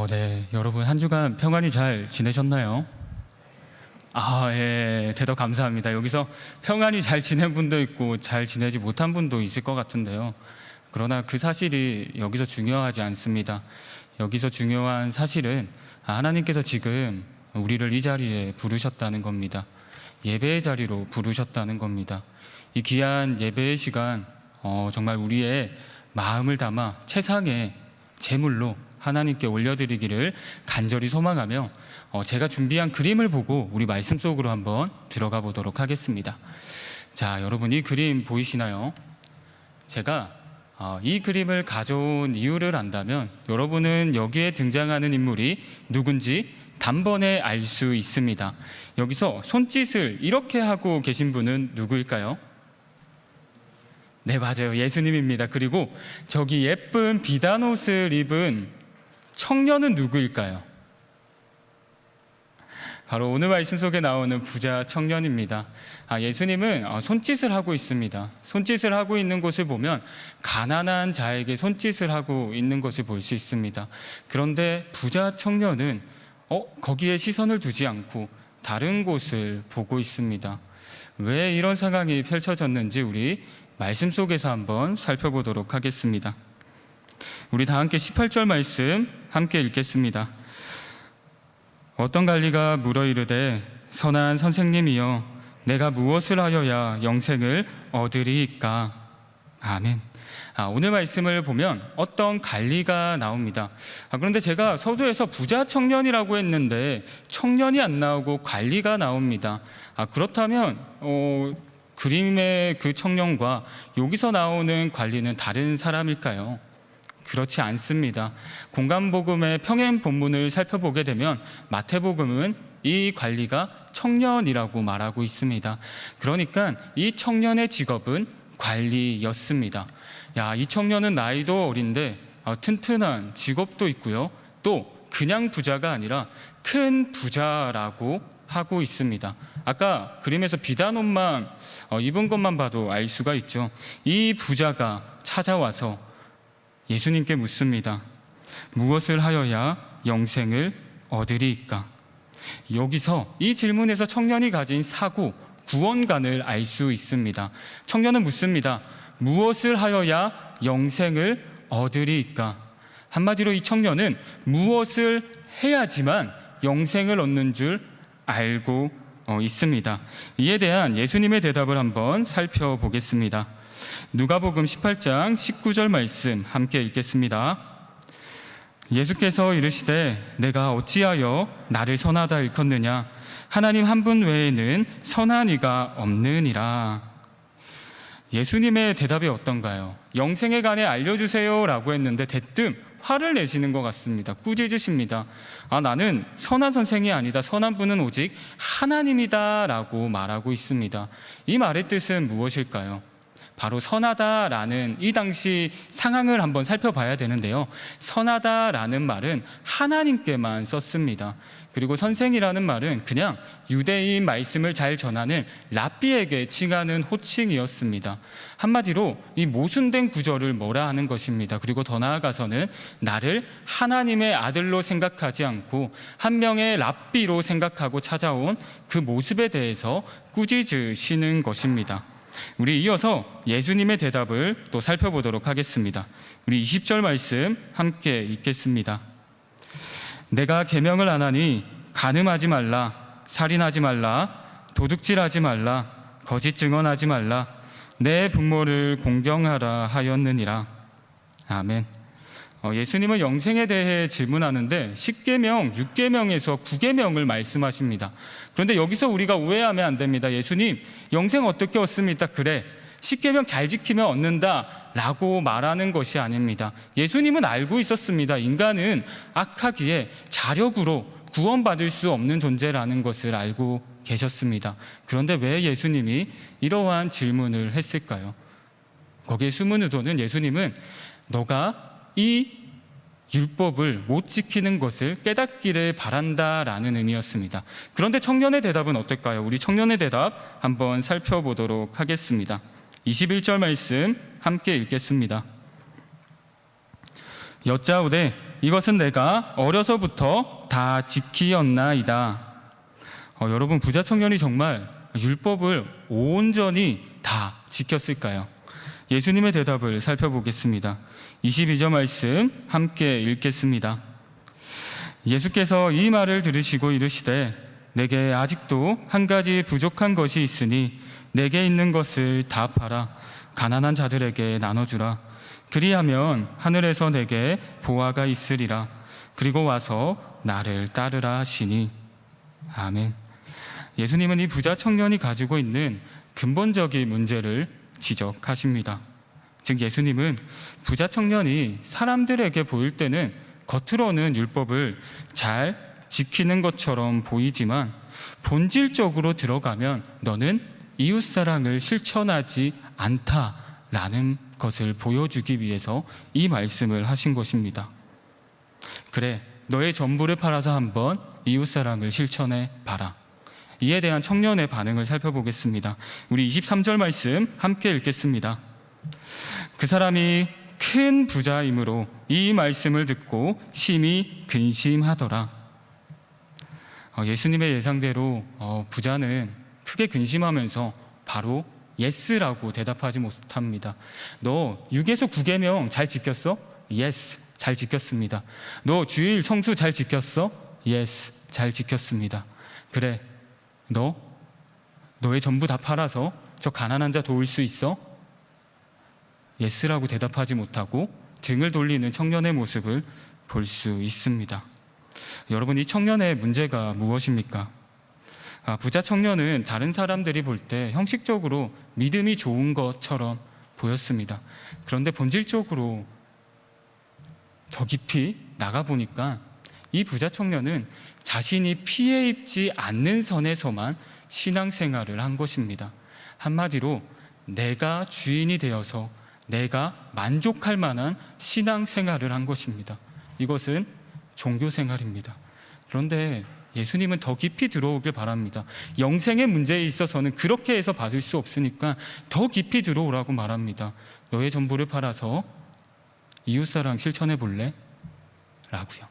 네. 여러분 한 주간 평안히 잘 지내셨나요? 예. 대답 감사합니다. 여기서 평안히 잘 지낸 분도 있고 잘 지내지 못한 분도 있을 것 같은데요. 그러나 그 사실이 여기서 중요하지 않습니다. 여기서 중요한 사실은 하나님께서 지금 우리를 이 자리에 부르셨다는 겁니다. 예배의 자리로 부르셨다는 겁니다. 이 귀한 예배의 시간, 정말 우리의 마음을 담아 최상의 제물로 하나님께 올려드리기를 간절히 소망하며 제가 준비한 그림을 보고 우리 말씀 속으로 한번 들어가 보도록 하겠습니다. 자, 여러분 이 그림 보이시나요? 제가 이 그림을 가져온 이유를 안다면 여러분은 여기에 등장하는 인물이 누군지 단번에 알 수 있습니다. 여기서 손짓을 이렇게 하고 계신 분은 누구일까요? 네, 맞아요. 예수님입니다. 그리고 저기 예쁜 비단 옷을 입은 청년은 누구일까요? 바로 오늘 말씀 속에 나오는 부자 청년입니다. 예수님은 손짓을 하고 있습니다. 손짓을 하고 있는 곳을 보면 가난한 자에게 손짓을 하고 있는 것을 볼 수 있습니다. 그런데 부자 청년은 거기에 시선을 두지 않고 다른 곳을 보고 있습니다. 왜 이런 상황이 펼쳐졌는지 우리 말씀 속에서 한번 살펴보도록 하겠습니다. 우리 다 함께 18절 말씀 함께 읽겠습니다. 어떤 관리가 물어 이르되 선한 선생님이여 내가 무엇을 하여야 영생을 얻으리이까? 아멘. 오늘 말씀을 보면 어떤 관리가 나옵니다. 그런데 제가 서두에서 부자 청년이라고 했는데 청년이 안 나오고 관리가 나옵니다. 그렇다면 그림의 그 청년과 여기서 나오는 관리는 다른 사람일까요? 그렇지 않습니다. 공간복음의 평행 본문을 살펴보게 되면 마태복음은 이 관리가 청년이라고 말하고 있습니다. 그러니까 이 청년의 직업은 관리였습니다. 이 청년은 나이도 어린데 튼튼한 직업도 있고요. 또 그냥 부자가 아니라 큰 부자라고 하고 있습니다. 아까 그림에서 비단 옷만 입은 것만 봐도 알 수가 있죠. 이 부자가 찾아와서 예수님께 묻습니다. 무엇을 하여야 영생을 얻으리이까? 여기서 이 질문에서 청년이 가진 사고, 구원관을 알 수 있습니다. 청년은 묻습니다. 무엇을 하여야 영생을 얻으리이까? 한마디로 이 청년은 무엇을 해야지만 영생을 얻는 줄 알고 있습니다. 이에 대한 예수님의 대답을 한번 살펴보겠습니다. 누가복음 18장 19절 말씀 함께 읽겠습니다. 예수께서 이르시되 내가 어찌하여 나를 선하다 일컫느냐? 하나님 한 분 외에는 선한 이가 없느니라. 예수님의 대답이 어떤가요? 영생에 관해 알려주세요 라고 했는데 대뜸 화를 내시는 것 같습니다. 꾸짖으십니다. 나는 선한 선생이 아니다. 선한 분은 오직 하나님이다 라고 말하고 있습니다. 이 말의 뜻은 무엇일까요? 바로 선하다라는 이 당시 상황을 한번 살펴봐야 되는데요. 선하다라는 말은 하나님께만 썼습니다. 그리고 선생이라는 말은 그냥 유대인 말씀을 잘 전하는 랍비에게 칭하는 호칭이었습니다. 한마디로 이 모순된 구절을 뭐라 하는 것입니다. 그리고 더 나아가서는 나를 하나님의 아들로 생각하지 않고 한 명의 랍비로 생각하고 찾아온 그 모습에 대해서 꾸짖으시는 것입니다. 우리 이어서 예수님의 대답을 또 살펴보도록 하겠습니다. 우리 20절 말씀 함께 읽겠습니다. 내가 계명을 안 하니 간음하지 말라, 살인하지 말라, 도둑질하지 말라, 거짓 증언하지 말라, 내 부모를 공경하라 하였느니라. 아멘. 예수님은 영생에 대해 질문하는데 10계명, 6계명에서 9계명을 말씀하십니다. 그런데 여기서 우리가 오해하면 안 됩니다. 예수님, 영생 어떻게 얻습니까? 그래, 10계명 잘 지키면 얻는다 라고 말하는 것이 아닙니다. 예수님은 알고 있었습니다. 인간은 악하기에 자력으로 구원받을 수 없는 존재라는 것을 알고 계셨습니다. 그런데 왜 예수님이 이러한 질문을 했을까요? 거기에 숨은 의도는 예수님은 너가 이 율법을 못 지키는 것을 깨닫기를 바란다라는 의미였습니다. 그런데 청년의 대답은 어떨까요? 우리 청년의 대답 한번 살펴보도록 하겠습니다. 21절 말씀 함께 읽겠습니다. 여짜오되 이것은 내가 어려서부터 다 지키었나이다. 여러분, 부자 청년이 정말 율법을 온전히 다 지켰을까요? 예수님의 대답을 살펴보겠습니다. 22절 말씀 함께 읽겠습니다. 예수께서 이 말을 들으시고 이르시되 내게 아직도 한 가지 부족한 것이 있으니 내게 있는 것을 다 팔아 가난한 자들에게 나눠주라. 그리하면 하늘에서 내게 보화가 있으리라. 그리고 와서 나를 따르라 하시니. 아멘. 예수님은 이 부자 청년이 가지고 있는 근본적인 문제를 지적하십니다. 즉, 예수님은 부자 청년이 사람들에게 보일 때는 겉으로는 율법을 잘 지키는 것처럼 보이지만 본질적으로 들어가면 너는 이웃사랑을 실천하지 않다라는 것을 보여주기 위해서 이 말씀을 하신 것입니다. 그래, 너의 전부를 팔아서 한번 이웃사랑을 실천해 봐라. 이에 대한 청년의 반응을 살펴보겠습니다. 우리 23절 말씀 함께 읽겠습니다. 그 사람이 큰 부자이므로 이 말씀을 듣고 심히 근심하더라. 예수님의 예상대로 부자는 크게 근심하면서 바로 예스라고 대답하지 못합니다. 너 6에서 9계명 잘 지켰어? 예스, 잘 지켰습니다. 너 주일 성수 잘 지켰어? 예스, 잘 지켰습니다. 그래, 너의 전부 다 팔아서 저 가난한 자 도울 수 있어? 예스라고 대답하지 못하고 등을 돌리는 청년의 모습을 볼 수 있습니다. 여러분, 이 청년의 문제가 무엇입니까? 부자 청년은 다른 사람들이 볼 때 형식적으로 믿음이 좋은 것처럼 보였습니다. 그런데 본질적으로 더 깊이 나가보니까 이 부자 청년은 자신이 피해 입지 않는 선에서만 신앙생활을 한 것입니다. 한마디로 내가 주인이 되어서 내가 만족할 만한 신앙생활을 한 것입니다. 이것은 종교생활입니다. 그런데 예수님은 더 깊이 들어오길 바랍니다. 영생의 문제에 있어서는 그렇게 해서 받을 수 없으니까 더 깊이 들어오라고 말합니다. 너의 전부를 팔아서 이웃사랑 실천해 볼래? 라고요.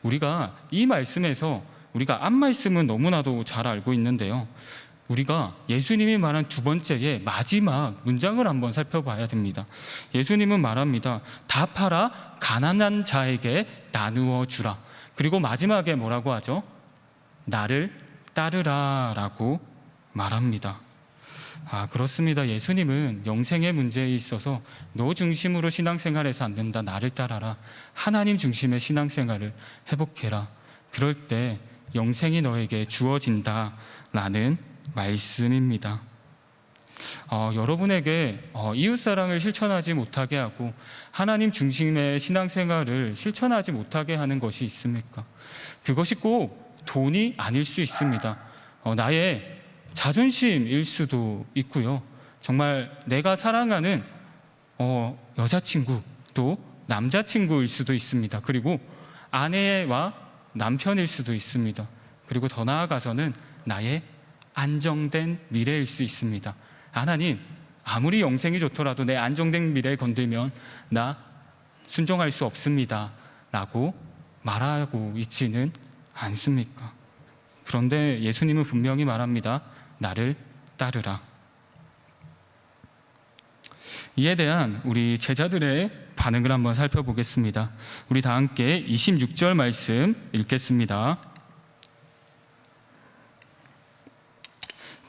우리가 이 말씀에서 우리가 앞말씀은 너무나도 잘 알고 있는데요, 우리가 예수님이 말한 두 번째의 마지막 문장을 한번 살펴봐야 됩니다. 예수님은 말합니다. 다 팔아 가난한 자에게 나누어 주라. 그리고 마지막에 뭐라고 하죠? 나를 따르라 라고 말합니다. 그렇습니다. 예수님은 영생의 문제에 있어서 너 중심으로 신앙생활해서 안 된다. 나를 따라라. 하나님 중심의 신앙생활을 회복해라. 그럴 때 영생이 너에게 주어진다라는 말씀입니다. 여러분에게 이웃사랑을 실천하지 못하게 하고 하나님 중심의 신앙생활을 실천하지 못하게 하는 것이 있습니까? 그것이 꼭 돈이 아닐 수 있습니다. 나의 자존심일 수도 있고요. 정말 내가 사랑하는 여자친구 또 남자친구일 수도 있습니다. 그리고 아내와 남편일 수도 있습니다. 그리고 더 나아가서는 나의 안정된 미래일 수 있습니다. 하나님, 아무리 영생이 좋더라도 내 안정된 미래에 건들면 나 순종할 수 없습니다 라고 말하고 있지는 않습니까? 그런데 예수님은 분명히 말합니다. 나를 따르라. 이에 대한 우리 제자들의 반응을 한번 살펴보겠습니다. 우리 다 함께 26절 말씀 읽겠습니다.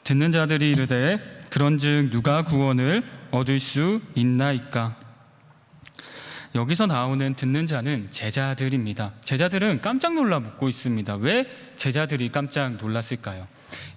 듣는 자들이 이르되 그런즉 누가 구원을 얻을 수 있나이까? 여기서 나오는 듣는 자는 제자들입니다. 제자들은 깜짝 놀라 묻고 있습니다. 왜 제자들이 깜짝 놀랐을까요?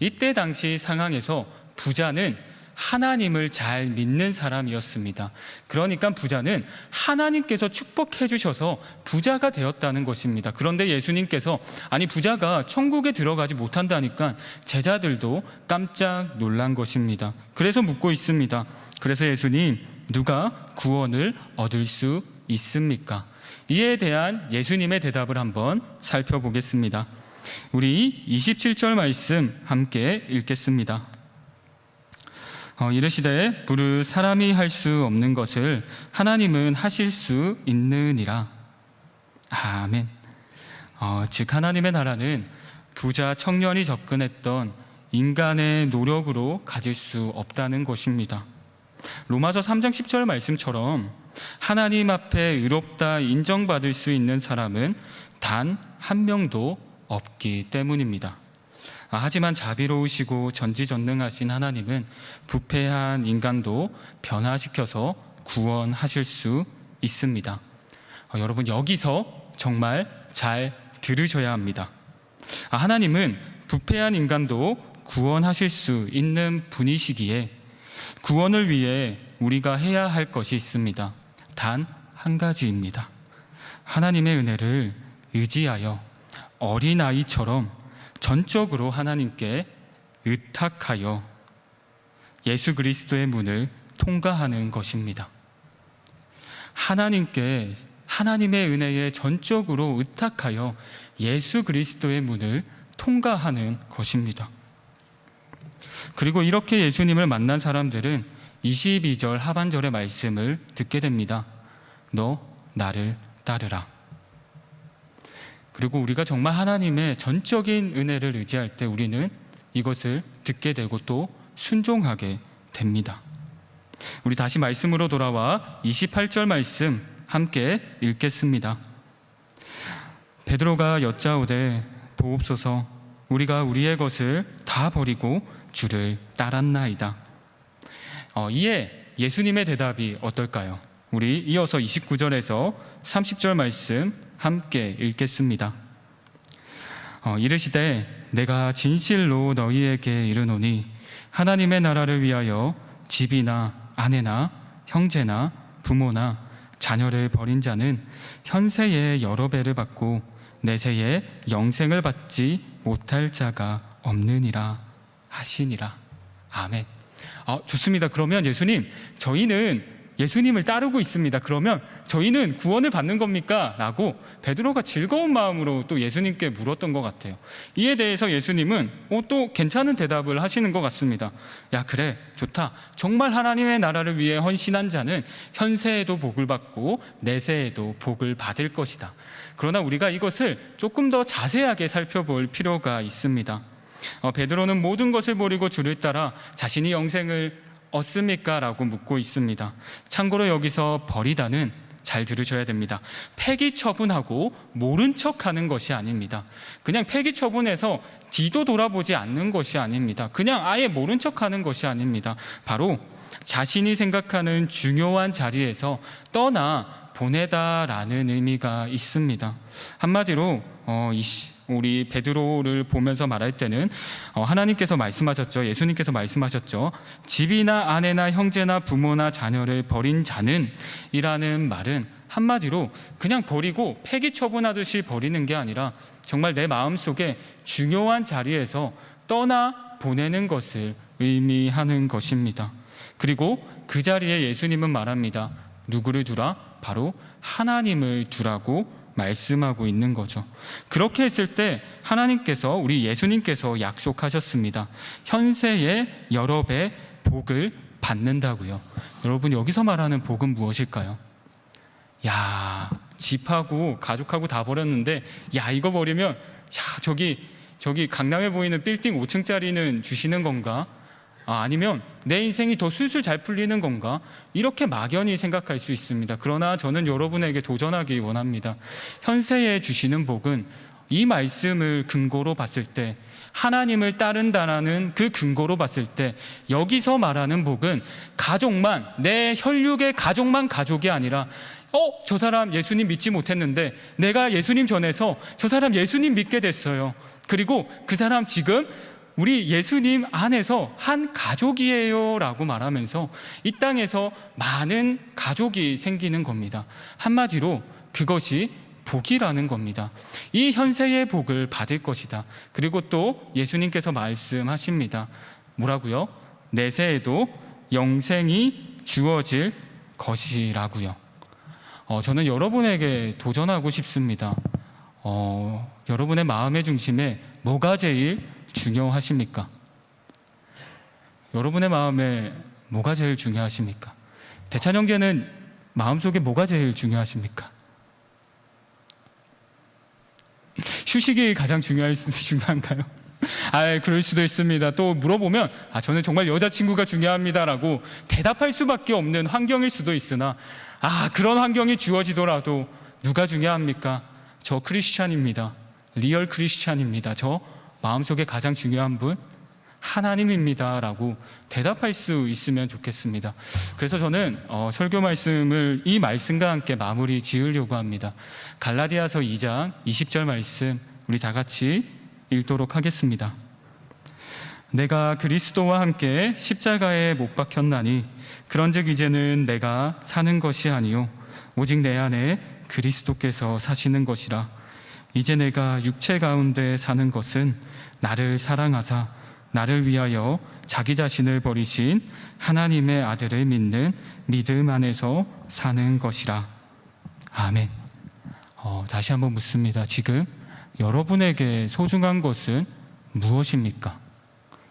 이때 당시 상황에서 부자는 하나님을 잘 믿는 사람이었습니다. 그러니까 부자는 하나님께서 축복해 주셔서 부자가 되었다는 것입니다. 그런데 예수님께서 아니 부자가 천국에 들어가지 못한다니까 제자들도 깜짝 놀란 것입니다. 그래서 묻고 있습니다. 그래서 예수님, 누가 구원을 얻을 수 있습니까? 이에 대한 예수님의 대답을 한번 살펴보겠습니다. 우리 27절 말씀 함께 읽겠습니다. 이르시되 부르 사람이 할 수 없는 것을 하나님은 하실 수 있느니라. 아멘. 즉 하나님의 나라는 부자 청년이 접근했던 인간의 노력으로 가질 수 없다는 것입니다. 로마서 3장 10절 말씀처럼 하나님 앞에 의롭다 인정받을 수 있는 사람은 단 한 명도 없기 때문입니다. 하지만 자비로우시고 전지전능하신 하나님은 부패한 인간도 변화시켜서 구원하실 수 있습니다. 여러분, 여기서 정말 잘 들으셔야 합니다. 하나님은 부패한 인간도 구원하실 수 있는 분이시기에 구원을 위해 우리가 해야 할 것이 있습니다. 단 한 가지입니다. 하나님의 은혜를 의지하여 어린아이처럼 전적으로 하나님께 의탁하여 예수 그리스도의 문을 통과하는 것입니다. 하나님께 하나님의 은혜에 전적으로 의탁하여 예수 그리스도의 문을 통과하는 것입니다. 그리고 이렇게 예수님을 만난 사람들은 22절 하반절의 말씀을 듣게 됩니다. 너 나를 따르라. 그리고 우리가 정말 하나님의 전적인 은혜를 의지할 때 우리는 이것을 듣게 되고 또 순종하게 됩니다. 우리 다시 말씀으로 돌아와 28절 말씀 함께 읽겠습니다. 베드로가 여짜오되 보옵소서, 우리가 우리의 것을 다 버리고 주를 따랐나이다. 이에 예수님의 대답이 어떨까요? 우리 이어서 29절에서 30절 말씀 함께 읽겠습니다. 이르시되 내가 진실로 너희에게 이르노니 하나님의 나라를 위하여 집이나 아내나 형제나 부모나 자녀를 버린 자는 현세에 여러 배를 받고 내세에 영생을 받지 못할 자가 없느니라 하시니라. 아멘. 좋습니다. 그러면 예수님, 저희는 예수님을 따르고 있습니다. 그러면 저희는 구원을 받는 겁니까? 라고 베드로가 즐거운 마음으로 또 예수님께 물었던 것 같아요. 이에 대해서 예수님은 또 괜찮은 대답을 하시는 것 같습니다. 야, 그래, 좋다. 정말 하나님의 나라를 위해 헌신한 자는 현세에도 복을 받고 내세에도 복을 받을 것이다. 그러나 우리가 이것을 조금 더 자세하게 살펴볼 필요가 있습니다. 베드로는 모든 것을 버리고 주를 따라 자신이 영생을 얻습니까? 라고 묻고 있습니다. 참고로 여기서 버리다는 잘 들으셔야 됩니다. 폐기 처분하고 모른 척하는 것이 아닙니다. 그냥 폐기 처분해서 뒤도 돌아보지 않는 것이 아닙니다. 그냥 아예 모른 척하는 것이 아닙니다. 바로 자신이 생각하는 중요한 자리에서 떠나 보내다라는 의미가 있습니다. 한마디로 우리 베드로를 보면서 말할 때는 하나님께서 말씀하셨죠. 예수님께서 말씀하셨죠. 집이나 아내나 형제나 부모나 자녀를 버린 자는 이라는 말은 한마디로 그냥 버리고 폐기 처분하듯이 버리는 게 아니라 정말 내 마음속에 중요한 자리에서 떠나 보내는 것을 의미하는 것입니다. 그리고 그 자리에 예수님은 말합니다. 누구를 두라? 바로 하나님을 두라고 말씀하고 있는 거죠. 그렇게 했을 때 하나님께서, 우리 예수님께서 약속하셨습니다. 현세에 여러 배 복을 받는다고요. 여러분, 여기서 말하는 복은 무엇일까요? 야, 집하고 가족하고 다 버렸는데 야, 이거 버리면 저기 강남에 보이는 빌딩 5층짜리는 주시는 건가? 아니면 내 인생이 더 술술 잘 풀리는 건가? 이렇게 막연히 생각할 수 있습니다. 그러나 저는 여러분에게 도전하기 원합니다. 현세에 주시는 복은 이 말씀을 근거로 봤을 때, 하나님을 따른다라는 그 근거로 봤을 때 여기서 말하는 복은 가족만, 내 혈육의 가족만 가족이 아니라 저 사람 예수님 믿지 못했는데 내가 예수님 전해서 저 사람 예수님 믿게 됐어요. 그리고 그 사람 지금 우리 예수님 안에서 한 가족이에요 라고 말하면서 이 땅에서 많은 가족이 생기는 겁니다. 한마디로 그것이 복이라는 겁니다. 이 현세의 복을 받을 것이다. 그리고 또 예수님께서 말씀하십니다. 뭐라고요? 내세에도 영생이 주어질 것이라고요. 저는 여러분에게 도전하고 싶습니다. 여러분의 마음의 중심에 뭐가 제일 중요하십니까? 여러분의 마음에 뭐가 제일 중요하십니까? 대찬 형제는 마음속에 뭐가 제일 중요하십니까? 휴식이 가장 중요한가요? 그럴 수도 있습니다. 또 물어보면 저는 정말 여자친구가 중요합니다라고 대답할 수밖에 없는 환경일 수도 있으나 그런 환경이 주어지더라도 누가 중요합니까? 저 크리스찬입니다. 리얼 크리스찬입니다. 저 마음속에 가장 중요한 분 하나님입니다 라고 대답할 수 있으면 좋겠습니다. 그래서 저는 설교 말씀을 이 말씀과 함께 마무리 지으려고 합니다. 갈라디아서 2장 20절 말씀 우리 다 같이 읽도록 하겠습니다. 내가 그리스도와 함께 십자가에 못 박혔나니 그런즉 이제는 내가 사는 것이 아니요 오직 내 안에 그리스도께서 사시는 것이라. 이제 내가 육체 가운데 사는 것은 나를 사랑하사 나를 위하여 자기 자신을 버리신 하나님의 아들을 믿는 믿음 안에서 사는 것이라. 아멘. 다시 한번 묻습니다. 지금 여러분에게 소중한 것은 무엇입니까?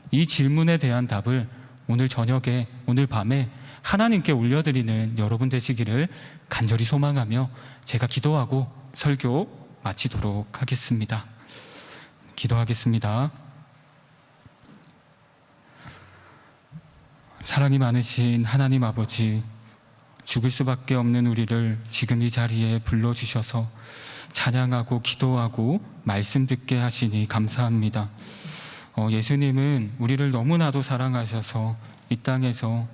이 질문에 대한 답을 오늘 저녁에, 오늘 밤에 하나님께 올려드리는 여러분 되시기를 간절히 소망하며 제가 기도하고 설교 마치도록 하겠습니다. 기도하겠습니다. 사랑이 많으신 하나님 아버지, 죽을 수밖에 없는 우리를 지금 이 자리에 불러주셔서 찬양하고 기도하고 말씀 듣게 하시니 감사합니다. 예수님은 우리를 너무나도 사랑하셔서 이 땅에서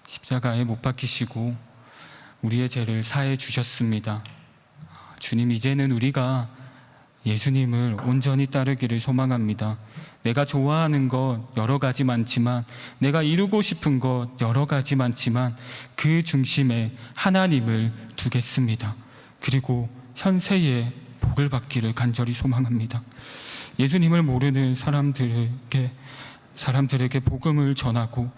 십자가에 못 박히시고 우리의 죄를 사해 주셨습니다. 주님, 이제는 우리가 예수님을 온전히 따르기를 소망합니다. 내가 좋아하는 것 여러 가지 많지만, 내가 이루고 싶은 것 여러 가지 많지만 그 중심에 하나님을 두겠습니다. 그리고 현세에 복을 받기를 간절히 소망합니다. 예수님을 모르는 사람들에게 복음을 전하고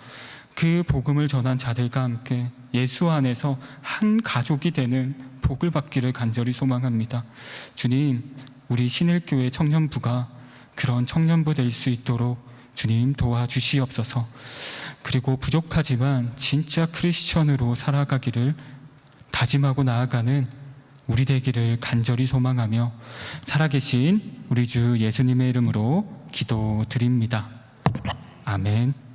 그 복음을 전한 자들과 함께 예수 안에서 한 가족이 되는 복을 받기를 간절히 소망합니다. 주님, 우리 신일교회 청년부가 그런 청년부 될 수 있도록 주님 도와주시옵소서. 그리고 부족하지만 진짜 크리스천으로 살아가기를 다짐하고 나아가는 우리 되기를 간절히 소망하며 살아계신 우리 주 예수님의 이름으로 기도드립니다. 아멘.